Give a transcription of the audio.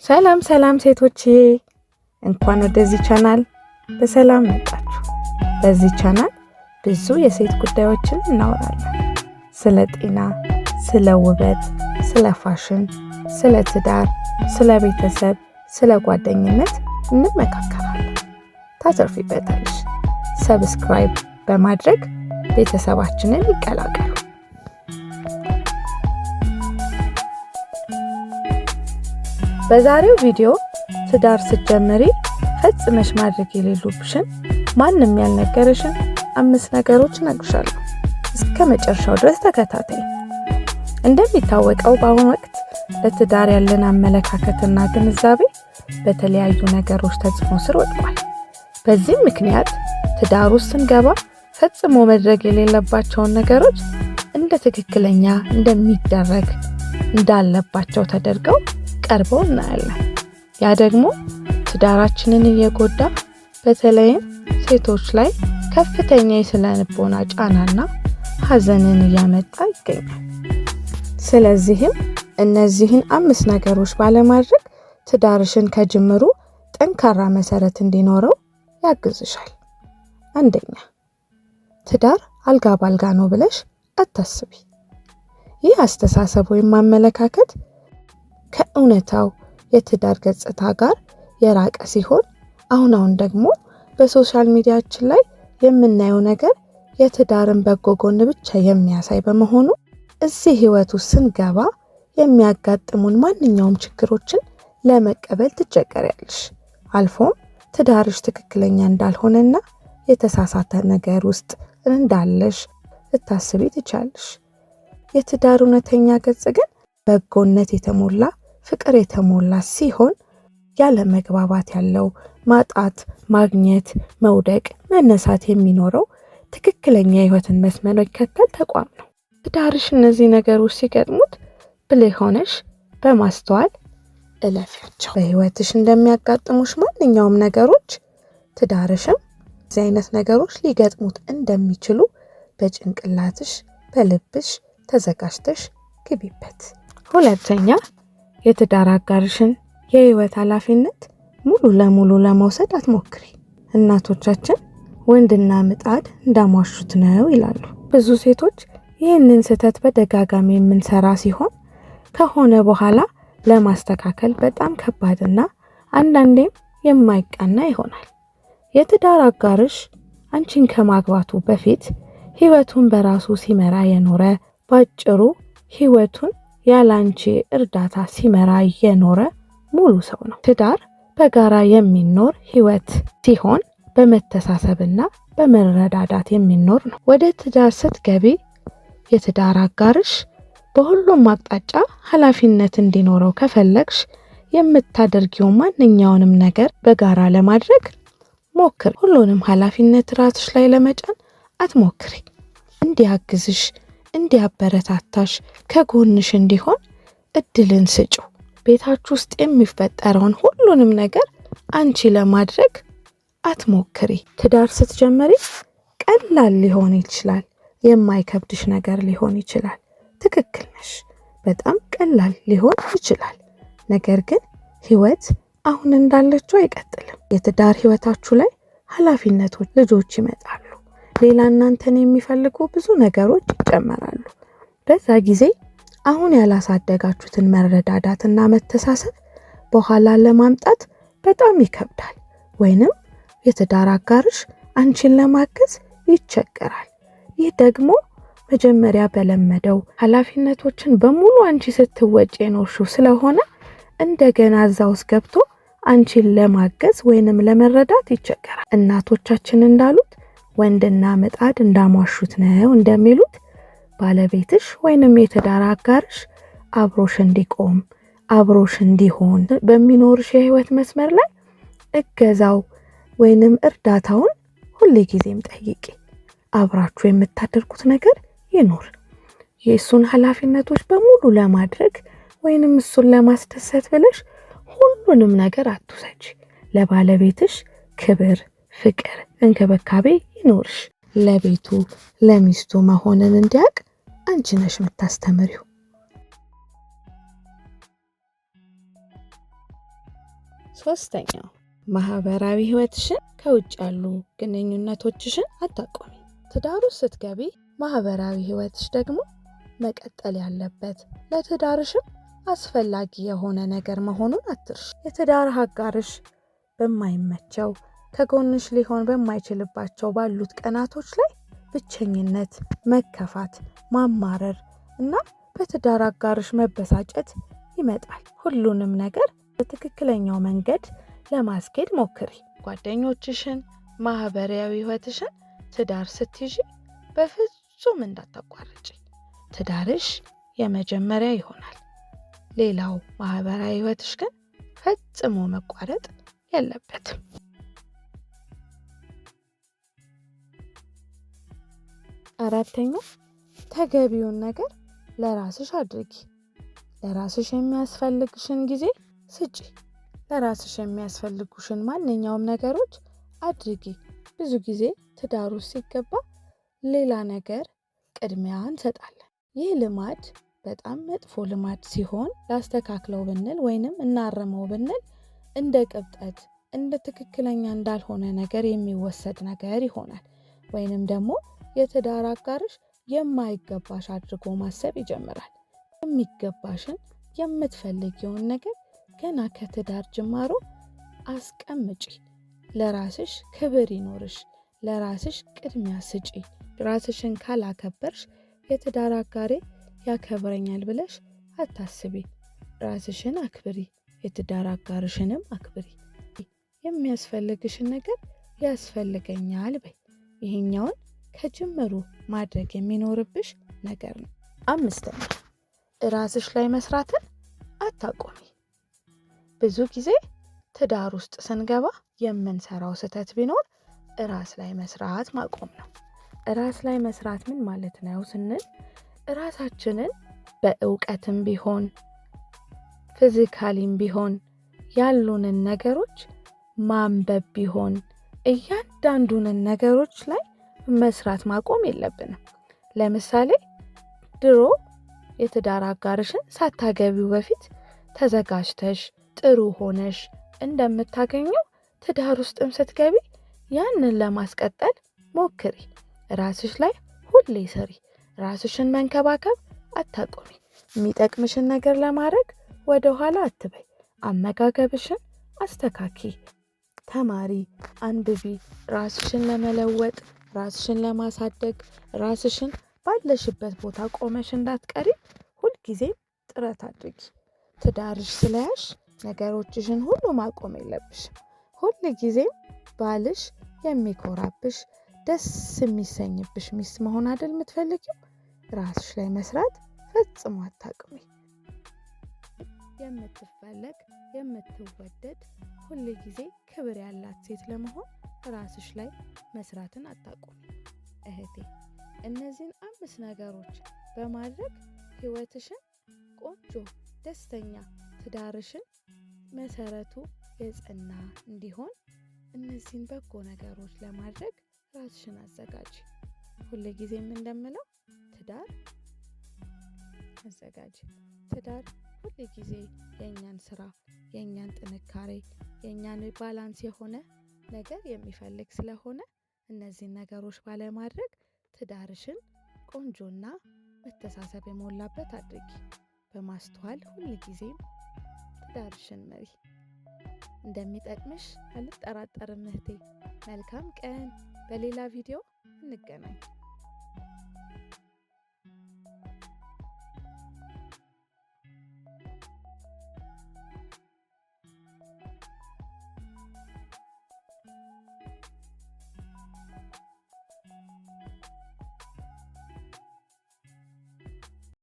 ሰላም ሰላም ሴቶቼ እንኳን ወደዚህ ቻናል በሰላም መጣችሁ። በዚህ ቻናል ብዙ የሴት ጉዳዮችን እናወራለን። ስለ ጤና፣ ስለ ውበት፣ ስለ ፋሽን፣ ስለ ትዳር፣ ስለ ቤተሰብ፣ ስለ ጓደኝነት እንመካከራለን። ታተርፊበታለሽ። ሰብስክራይብ በማድረግ ቤተሰባችንን ይቀላቀሉ። በዛሬው ቪዲዮ ትዳር ስትጀምሪ ፈጽመሽ ማድረግ የሌሉብሽን ማንም ያልነገረሽን 5 ነገሮች እነግርሻለሁ። እስከ መጨረሻው ድረስ ተከታተይ። እንደሚታወቀው በአሁኑ ወቅት ለትዳር ያለን አመለካከትና ግንዛቤ በተለያዩ ነገሮች ተጽዕኖ ስር ወድቋል። በዚህም ምክንያት ትዳር ውስጥ ስንገባ ፈጽሞ መድረግ የሌለባቸውን ነገሮች እንደ ትክክለኛ እንደሚደረግ እንዳለባቸው ተደርገው ቀርበው እናያለን። ያ ደግሞ ትዳራችንን እየጎዳ በተለይም ሴቶች ላይ ከፍተኛ የስነ ልቦና ጫናና ሐዘንን እያመጣ ይገኛል። ስለዚህም እነዚህን 5 ነገሮች ባለማድረግ ትዳርሽን ከጅምሩ ጠንካራ መሰረት እንዲኖረው ያግዝሻል። አንደኛ፣ ትዳር አልጋ ባልጋ ነው ብለሽ አታስቢ። ይህ አስተሳሰብ ወይም አመለካከት ከእውነታው የትዳር ገጽታ ጋር የራቀ ሲሆን አሁን ደግሞ በሶሻል ሚዲያችን ላይ የምናየው ነገር የትዳርን በጎ ጎን ብቻ የሚያሳይ በመሆኑ እዚህ ህይወት ውስጥ ስንገባ የሚያጋጥሙን ማንኛውም ችግሮችን ለመቀበል ትቸገሪያለሽ። አልፎም ትዳርሽ ትክክለኛ እንዳልሆነና የተሳሳተ ነገር ውስጥ እንዳለሽ ልታስቢ ትቻለሽ። የትዳር እውነተኛ ገጽ ግን በጎነት የተሞላ ፍቅር የተሞላ ሲሆን ያለ መግባባት ያለው ማጣት፣ ማግኘት፣ መውደቅ፣ መነሳት የሚኖረው ትክክለኛ የህይወትን መስመር የሚከተል ተቋም ነው። ትዳርሽ እነዚህ ነገሮች ሲገጥሙት ብልህ ሆነሽ በማስተዋል እለፊያቸው። በህይወትሽ እንደሚያጋጥሙሽ ማንኛውም ነገሮች ትዳርሽም እዚህ አይነት ነገሮች ሊገጥሙት እንደሚችሉ በጭንቅላትሽ በልብሽ ተዘጋጅተሽ ግቢበት። ሁለተኛ፣ የትዳር አጋርሽን የህይወት ኃላፊነት ሙሉ ለሙሉ ለመውሰድ አትሞክሪ። እናቶቻችን ወንድና ምጣድ እንዳሟሹት ነው ይላሉ። ብዙ ሴቶች ይህንን ስህተት በደጋጋሚ የምንሰራ ሲሆን ከሆነ በኋላ ለማስተካከል በጣም ከባድና አንዳንዴም የማይቀና ይሆናል። የትዳር አጋርሽ አንቺን ከማግባቱ በፊት ህይወቱን በራሱ ሲመራ የኖረ፣ ባጭሩ ህይወቱን ያላንቺ እርዳታ ሲመራ የኖረ ሙሉ ሰው ነው። ትዳር በጋራ የሚኖር ህይወት ሲሆን በመተሳሰብና በመረዳዳት የሚኖር ነው። ወደ ትዳር ስትገቢ የትዳር አጋርሽ በሁሉም አቅጣጫ ኃላፊነት እንዲኖረው ከፈለግሽ የምታደርጊው ማንኛውንም ነገር በጋራ ለማድረግ ሞክሪ። ሁሉንም ኃላፊነት ራስሽ ላይ ለመጫን አትሞክሪ። እንዲያግዝሽ፣ እንዲያበረታታሽ፣ ከጎንሽ እንዲሆን እድልን ስጩ። ቤታችሁ ውስጥ የሚፈጠረውን ሁሉንም ነገር አንቺ ለማድረግ አትሞክሪ። ትዳር ስትጀምሪ ቀላል ሊሆን ይችላል፣ የማይከብድሽ ነገር ሊሆን ይችላል። ትክክል ነሽ፣ በጣም ቀላል ሊሆን ይችላል። ነገር ግን ህይወት አሁን እንዳለችው አይቀጥልም። የትዳር ህይወታችሁ ላይ ኃላፊነቶች፣ ልጆች ይመጣሉ። ሌላ እናንተን የሚፈልጉ ብዙ ነገሮች ይጨመራሉ። በዛ ጊዜ አሁን ያላሳደጋችሁትን መረዳዳትና መተሳሰብ በኋላ ለማምጣት በጣም ይከብዳል። ወይንም የትዳር አጋርሽ አንቺን ለማገዝ ይቸገራል። ይህ ደግሞ መጀመሪያ በለመደው ኃላፊነቶችን በሙሉ አንቺ ስትወጪ የኖርሽው ስለሆነ እንደገና እዛ ውስጥ ገብቶ አንቺን ለማገዝ ወይንም ለመረዳት ይቸገራል። እናቶቻችን እንዳሉት ወንድና ምጣድ እንዳሟሹት ነው እንደሚሉት ባለቤትሽ ወይንም የትዳር አጋርሽ አብሮሽ እንዲቆም አብሮሽ እንዲሆን በሚኖርሽ የህይወት መስመር ላይ እገዛው ወይንም እርዳታውን ሁሌ ጊዜም ጠይቂ። አብራችሁ የምታደርጉት ነገር ይኖር። የእሱን ኃላፊነቶች በሙሉ ለማድረግ ወይንም እሱን ለማስደሰት ብለሽ ሁሉንም ነገር አትውሰጂ። ለባለቤትሽ ክብር፣ ፍቅር፣ እንክብካቤ ይኖርሽ። ለቤቱ ለሚስቱ መሆንን እንዲያውቅ አንቺ ነሽ የምታስተምሪው። ሶስተኛው ማህበራዊ ህይወትሽን ከውጭ ያሉ ግንኙነቶችሽን አታቆሚ። ትዳር ውስጥ ስትገቢ ማህበራዊ ህይወትሽ ደግሞ መቀጠል ያለበት ለትዳርሽም አስፈላጊ የሆነ ነገር መሆኑን አትርሽ። የትዳር አጋርሽ በማይመቸው ከጎንሽ ሊሆን በማይችልባቸው ባሉት ቀናቶች ላይ ብቸኝነት፣ መከፋት፣ ማማረር እና በትዳር አጋርሽ መበሳጨት ይመጣል። ሁሉንም ነገር በትክክለኛው መንገድ ለማስኬድ ሞክሪ። ጓደኞችሽን፣ ማህበራዊ ህይወትሽን ትዳር ስትይዢ በፍጹም እንዳታቋርጪ። ትዳርሽ የመጀመሪያ ይሆናል። ሌላው ማህበራዊ ህይወትሽ ግን ፈጽሞ መቋረጥ የለበትም። አራተኛው ተገቢውን ነገር ለራስሽ አድርጊ። ለራስሽ የሚያስፈልግሽን ጊዜ ስጪ። ለራስሽ የሚያስፈልጉሽን ማንኛውም ነገሮች አድርጊ። ብዙ ጊዜ ትዳር ውስጥ ሲገባ ሌላ ነገር ቅድሚያ እንሰጣለን። ይህ ልማድ በጣም መጥፎ ልማድ ሲሆን ላስተካክለው ብንል ወይንም እናርመው ብንል እንደ ቅብጠት፣ እንደ ትክክለኛ እንዳልሆነ ነገር የሚወሰድ ነገር ይሆናል። ወይንም ደግሞ የትዳር አጋርሽ የማይገባሽ አድርጎ ማሰብ ይጀምራል። የሚገባሽን የምትፈልጊውን ነገር ገና ከትዳር ጅማሮ አስቀምጪ። ለራስሽ ክብር ይኖርሽ። ለራስሽ ቅድሚያ ስጪ። ራስሽን ካላከበርሽ የትዳር አጋሬ ያከብረኛል ብለሽ አታስቢ። ራስሽን አክብሪ፣ የትዳር አጋርሽንም አክብሪ። የሚያስፈልግሽን ነገር ያስፈልገኛል በይ። ይሄኛውን ከጅምሩ ማድረግ የሚኖርብሽ ነገር ነው። አምስተኛ ራስሽ ላይ መስራትን አታቆሚ። ብዙ ጊዜ ትዳር ውስጥ ስንገባ የምንሰራው ስህተት ቢኖር ራስ ላይ መስራት ማቆም ነው። ራስ ላይ መስራት ምን ማለት ነው ስንል ራሳችንን በእውቀትም ቢሆን ፊዚካሊም ቢሆን ያሉንን ነገሮች ማንበብ ቢሆን እያንዳንዱንን ነገሮች ላይ መስራት ማቆም የለብንም። ለምሳሌ ድሮ የትዳር አጋርሽን ሳታገቢው በፊት ተዘጋጅተሽ ጥሩ ሆነሽ እንደምታገኘው ትዳር ውስጥም ስትገቢ ያንን ለማስቀጠል ሞክሪ። ራስሽ ላይ ሁሌ ስሪ። ራስሽን መንከባከብ አታቆሚ። የሚጠቅምሽን ነገር ለማድረግ ወደ ኋላ አትበይ። አመጋገብሽን አስተካኪ። ተማሪ፣ አንብቢ። ራስሽን ለመለወጥ፣ ራስሽን ለማሳደግ፣ ራስሽን ባለሽበት ቦታ ቆመሽ እንዳትቀሪ ሁልጊዜም ጥረት አድርጊ። ትዳርሽ ስለያሽ ነገሮችሽን ሁሉ ማቆም የለብሽም። ሁልጊዜም ባልሽ የሚኮራብሽ ደስ የሚሰኝብሽ ሚስት መሆን አይደል የምትፈልጊው? ራስሽ ላይ መስራት ፈጽሞ አታቁሚ። የምትፈለግ የምትወደድ ሁልጊዜ ክብር ያላት ሴት ለመሆን ራስሽ ላይ መስራትን አታቁሚ። እህቴ እነዚህን 5 ነገሮች በማድረግ ህይወትሽን ቆንጆ፣ ደስተኛ፣ ትዳርሽን መሰረቱ የጸና እንዲሆን እነዚህን በጎ ነገሮች ለማድረግ ራስሽን አዘጋጂ። ሁልጊዜም እንደምለው ትዳር አዘጋጂ። ትዳር ሁልጊዜ የእኛን ስራ፣ የእኛን ጥንካሬ፣ የእኛን ባላንስ የሆነ ነገር የሚፈልግ ስለሆነ እነዚህን ነገሮች ባለማድረግ ትዳርሽን ቆንጆና መተሳሰብ የሞላበት አድርጊ። በማስተዋል ሁልጊዜም ትዳርሽን መሪ። እንደሚጠቅምሽ አልጠራጠርም እህቴ። መልካም ቀን። በሌላ ቪዲዮ እንገናኝ።